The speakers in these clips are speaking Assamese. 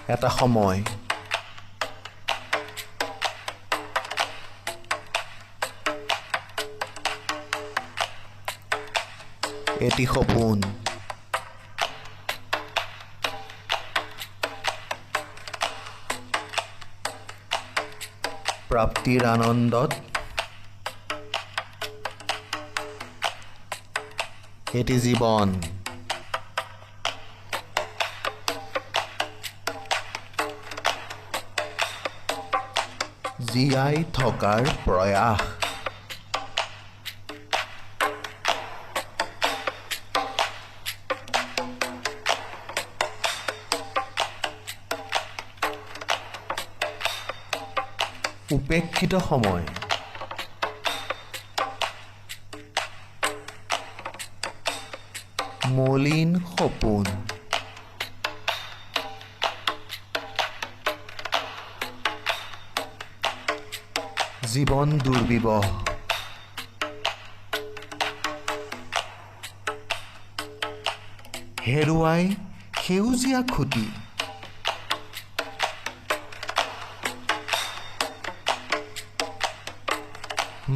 এটা সময় এটি সপোন প্ৰাপ্তিৰ আনন্দত এটি জীৱন জীয়াই থকাৰ প্ৰয়াস উপেক্ষিত সময় মলিন সপোন জীৱন দুৰ্বিবহ হেৰুৱাই সেউজীয়া খুঁটি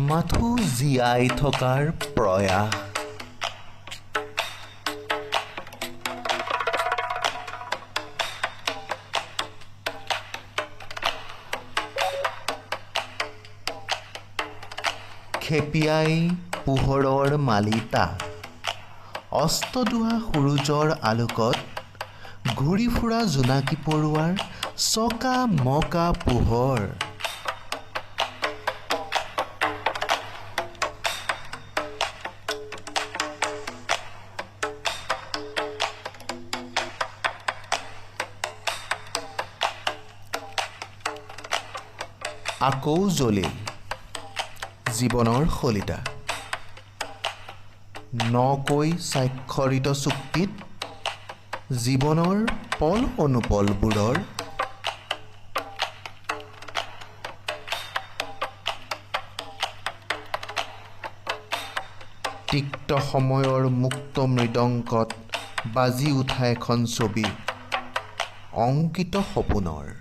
মাথো জীয়াই থকাৰ প্ৰয়াস খেপিয়াই পোহৰৰ মালিতা অস্তদোৱা সূৰুজৰ আলোকত ঘূৰি ফুৰা জোনাকী পৰুৱাৰ চকা মকা পোহৰ আকৌ জ্বলিল জীৱনৰ শলিতা নকৈ স্বাক্ষৰিত চুক্তিত জীৱনৰ পল অনুপলবোৰৰ তিক্ত সময়ৰ মুক্ত মৃদংগত বাজি উঠা এখন ছবি অংকিত সপোনৰ